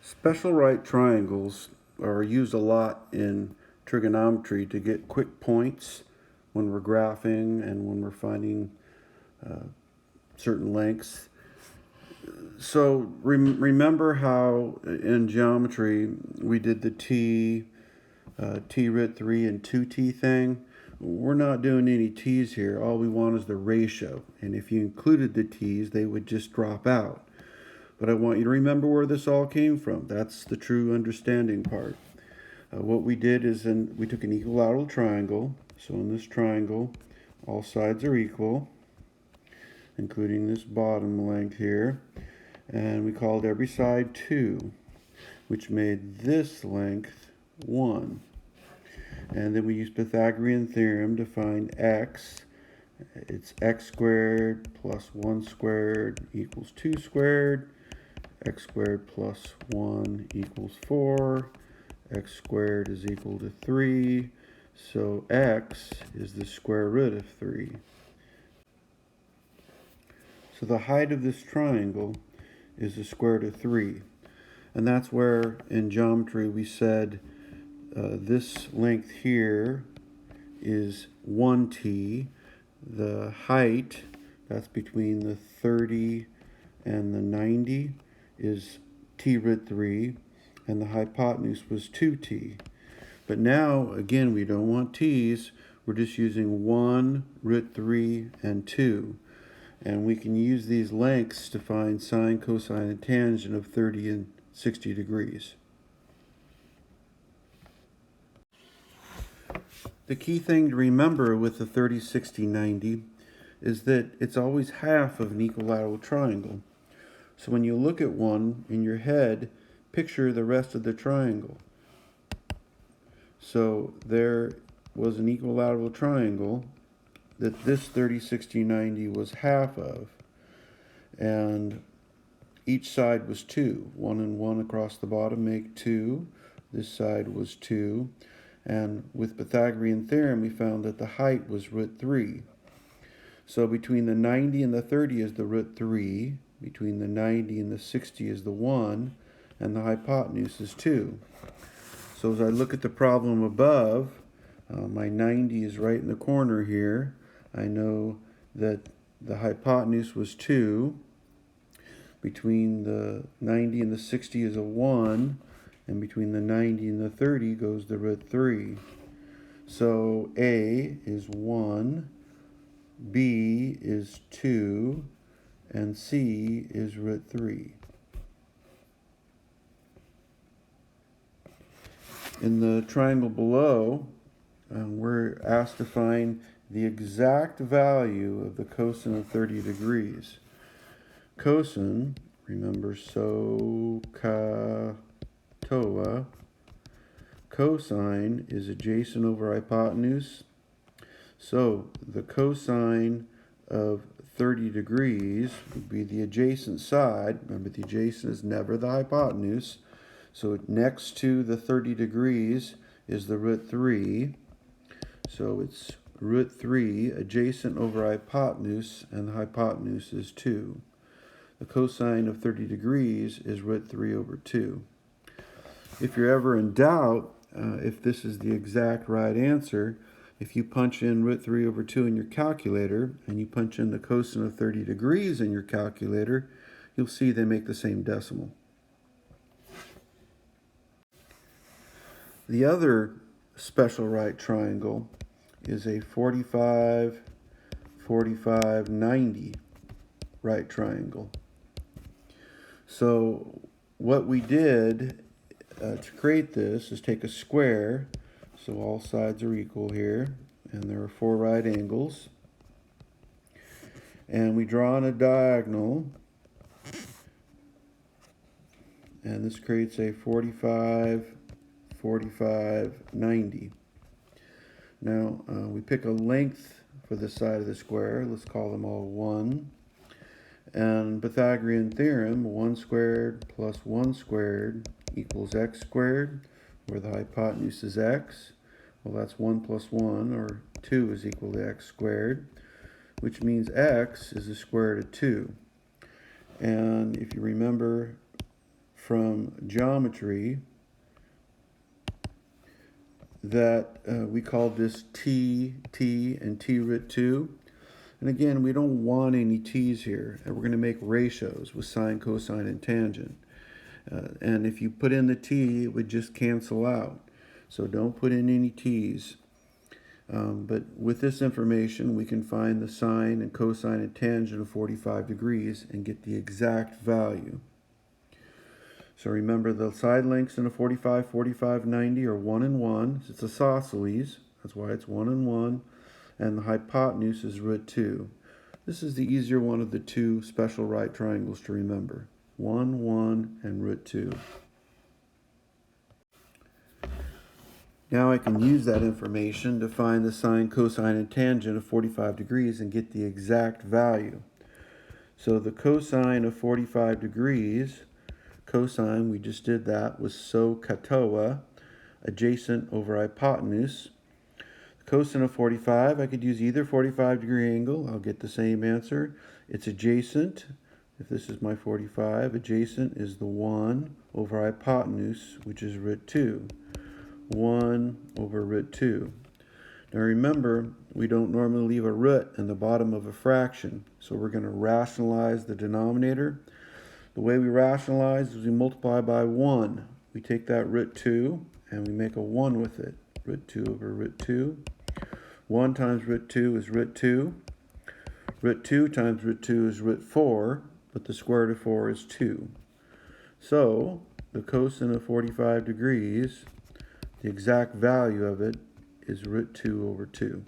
Special right triangles are used a lot in trigonometry to get quick points when we're graphing and when we're finding certain lengths. So remember how in geometry we did the t root 3 and 2t thing? We're not doing any t's here. All we want is the ratio. And if you included the t's, they would just drop out. But I want you to remember where this all came from. That's the true understanding part. What we did is we took an equilateral triangle. So in this triangle, all sides are equal, including this bottom length here. And we called every side 2, which made this length 1. And then we used Pythagorean theorem to find x. It's x squared plus 1 squared equals 2 squared. X squared plus 1 equals 4. X squared is equal to 3. So x is the square root of 3. So the height of this triangle is the square root of 3. And that's where in geometry we said this length here is 1t. The height, that's between the 30 and the 90, is t root 3, and the hypotenuse was 2t. But now, again, we don't want t's. We're just using 1, root 3, and 2. And we can use these lengths to find sine, cosine, and tangent of 30 and 60 degrees. The key thing to remember with the 30, 60, 90 is that it's always half of an equilateral triangle. So when you look at one in your head, picture the rest of the triangle. So there was an equilateral triangle that this 30, 60, 90 was half of. And each side was 2. 1 and 1 across the bottom make 2. This side was 2. And with Pythagorean theorem, we found that the height was root 3. So between the 90 and the 30 is the root 3. Between the 90 and the 60 is the 1. And the hypotenuse is 2. So as I look at the problem above, my 90 is right in the corner here. I know that the hypotenuse was 2. Between the 90 and the 60 is a 1. And between the 90 and the 30 goes the root 3. So A is 1, B is 2, and C is root 3. In the triangle below, we're asked to find the exact value of the cosine of 30 degrees. Cosine, remember SOHCAHTOA, cosine is adjacent over hypotenuse. So the cosine of 30 degrees would be the adjacent side. Remember, the adjacent is never the hypotenuse. So next to the 30 degrees is the root 3. So it's root 3 adjacent over hypotenuse, and the hypotenuse is 2. The cosine of 30 degrees is root 3 over 2. If you're ever in doubt if this is the exact right answer, if you punch in root 3 over 2 in your calculator and you punch in the cosine of 30 degrees in your calculator, you'll see they make the same decimal. The other special right triangle is a 45, 45, 90 right triangle. So what we did to create this is take a square, so all sides are equal here, and there are 4 right angles, and we draw on a diagonal, and this creates a 45, 45, 90. Now we pick a length for this side of the square. Let's call them all 1. And Pythagorean theorem, 1 squared plus 1 squared equals x squared, where the hypotenuse is x. Well, that's 1 plus 1, or 2, is equal to x squared, which means x is the square root of 2. And if you remember from geometry that we call this t, and t root 2. And again, we don't want any t's here. And we're going to make ratios with sine, cosine, and tangent. And if you put in the t, it would just cancel out. So don't put in any t's. But with this information, we can find the sine and cosine and tangent of 45 degrees and get the exact value. So remember, the side lengths in a 45, 45, 90 are 1 and 1. It's isosceles. That's why it's 1 and 1. And the hypotenuse is root 2. This is the easier one of the two special right triangles to remember. 1, 1, and root 2. Now I can use that information to find the sine, cosine, and tangent of 45 degrees and get the exact value. So the cosine of 45 degrees, cosine, we just did that, was so katoa, adjacent over hypotenuse. The cosine of 45, I could use either 45-degree angle. I'll get the same answer. It's adjacent. If this is my 45, adjacent is the 1 over hypotenuse, which is root 2. 1 over root 2. Now remember, we don't normally leave a root in the bottom of a fraction, so we're going to rationalize the denominator. The way we rationalize is we multiply by 1. We take that root 2 and we make a 1 with it. Root 2 over root 2. 1 times root 2 is root 2. Root 2 times root 2 is root 4, but the square root of 4 is 2. So the cosine of 45 degrees, the exact value of it is root 2 over 2.